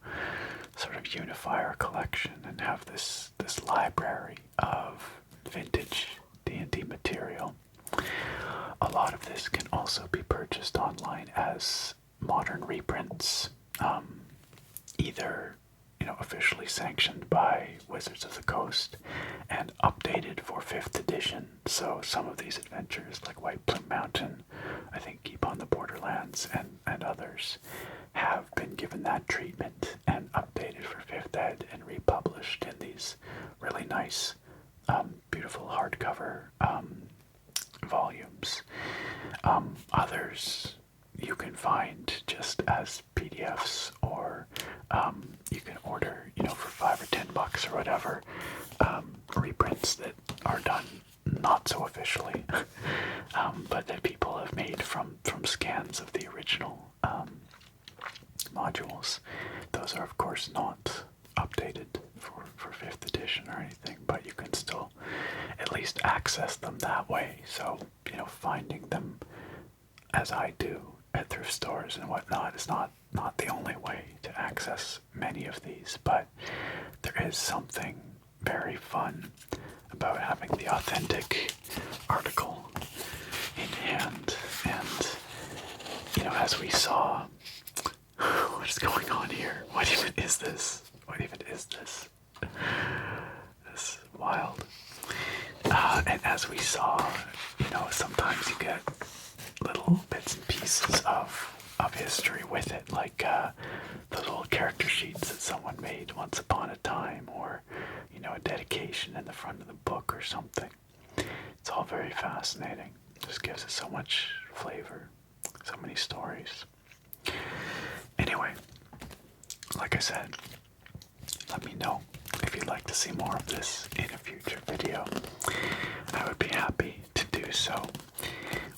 sort of unify our collection and have this library of vintage D&D material. A lot of this can also be purchased online as modern reprints, either officially sanctioned by Wizards of the Coast and updated for 5th edition. So some of these adventures, like White Plume Mountain, I think Keep on the Borderlands, and others, have been given that treatment and updated for 5th ed and republished in these really nice, beautiful hardcover volumes. Others you can find just as PDFs, or you can order, for $5 or $10 or whatever, reprints that are done not so officially, but that people have made from scans of the original modules. Those are, of course, not updated for 5th edition or anything, but you can still least access them that way. So, finding them as I do at thrift stores and whatnot is not the only way to access many of these, but there is something very fun about having the authentic article in hand. And, as we saw, what is going on here? What even is this? This is wild. And as we saw, sometimes you get little bits and pieces of history with it, like the little character sheets that someone made once upon a time, or a dedication in the front of the book or something. It's all very fascinating. It just gives it so much flavor, so many stories. Anyway, like I said, let me know if you'd like to see more of this in a future video. I would be happy to do so.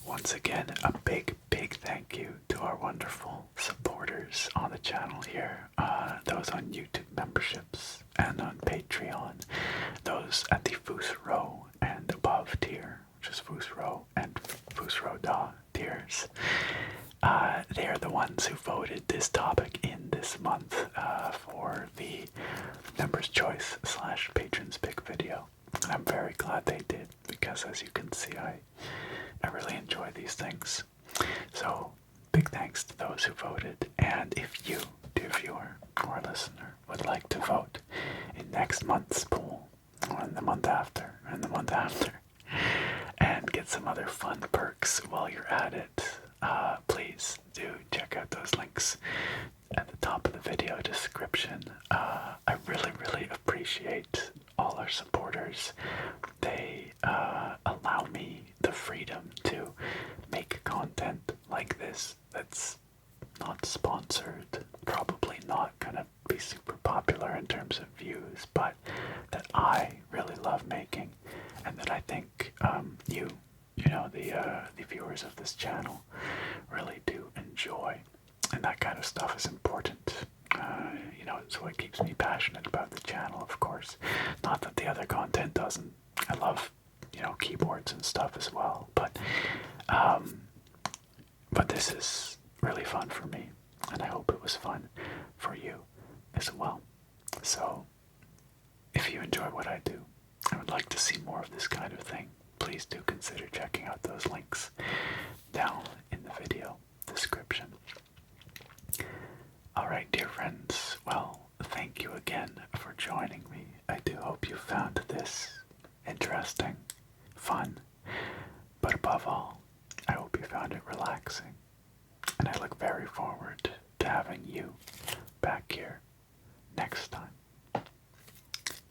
Once again, a big thank you to our wonderful supporters on the channel here. Those on YouTube memberships and on Patreon. Those at the Fusro and above tier, which is Fusro and Fusro Da tiers. They are the ones who voted this topic in this month for the Members' Choice / Patrons Pick video. And I'm very glad they did, because as you can see, I really enjoy these things. So, big thanks to those who voted. And if you, dear viewer or listener, would like to vote in next month's poll, or in the month after, and the month after, and get some other fun perks while you're at it, please do check out those links at the top of the video description. I really appreciate all our supporters. They allow me the freedom to make content like this that's not sponsored, probably not gonna be super popular in terms of views, but that I really love making, and that I think the viewers of this channel really do enjoy. And that kind of stuff is important. It's what keeps me passionate about the channel, of course. Not that the other content doesn't. I love, keyboards and stuff as well. But this is really fun for me, and I hope it was fun for you as well. So, if you enjoy what I do, I would like to see more of this kind of thing, please do consider checking out those links down in the video description. Alright, dear friends, well, thank you again for joining me. I do hope you found this interesting, fun, but above all, I hope you found it relaxing. And I look very forward to having you back here next time.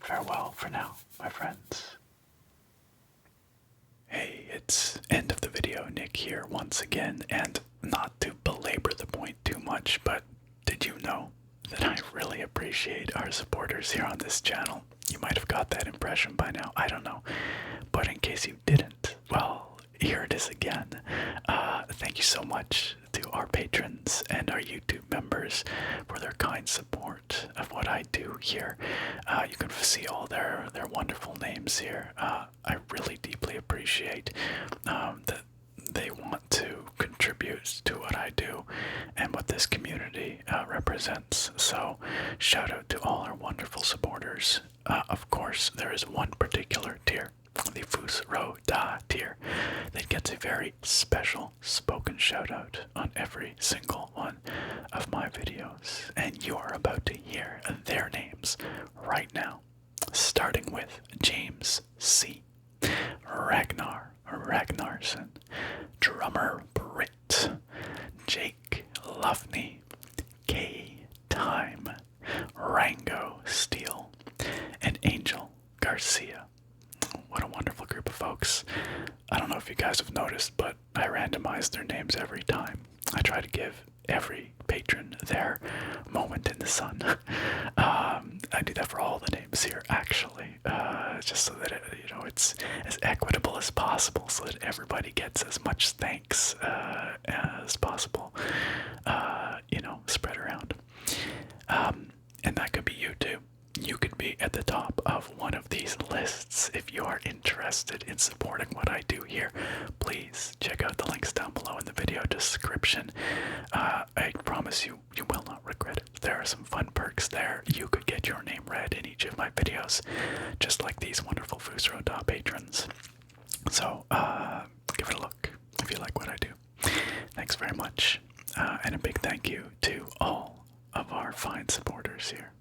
Farewell for now, my friends. Hey, it's end of the video, Nick here once again, and not to belabor the point too much, but did you know that I really appreciate our supporters here on this channel? You might have got that impression by now, I don't know, but in case you didn't, well, here it is again. Thank you so much to our patrons and our YouTube members for their kind support of what I do here. You can see all their wonderful names here. I really deeply appreciate that they want to contribute to what I do and what this community represents. So shout out to all our wonderful supporters. Of course, there is one particular tier, the Fusro Da tier, that gets a very special spoken shout out on every single one of my videos. And you are about to hear their names right now, starting with James C., Ragnar Ragnarsson, Drummer Brit, Jake Luffney, K Time, Rango Steele, and Angel Garcia. What a wonderful group of folks. I don't know if you guys have noticed, but I randomize their names every time. I try to give every patron their moment in the sun. I do that for all the names here, actually, just so that it's as equitable as possible, so that everybody gets as much thanks as possible. Spread around, and that could be you too. You could be at the top of one of these lists if you are interested promise you will not regret it. There are some fun perks there. You could get your name read in each of my videos, just like these wonderful Fusro patrons. So, give it a look if you like what I do. Thanks very much, and a big thank you to all of our fine supporters here.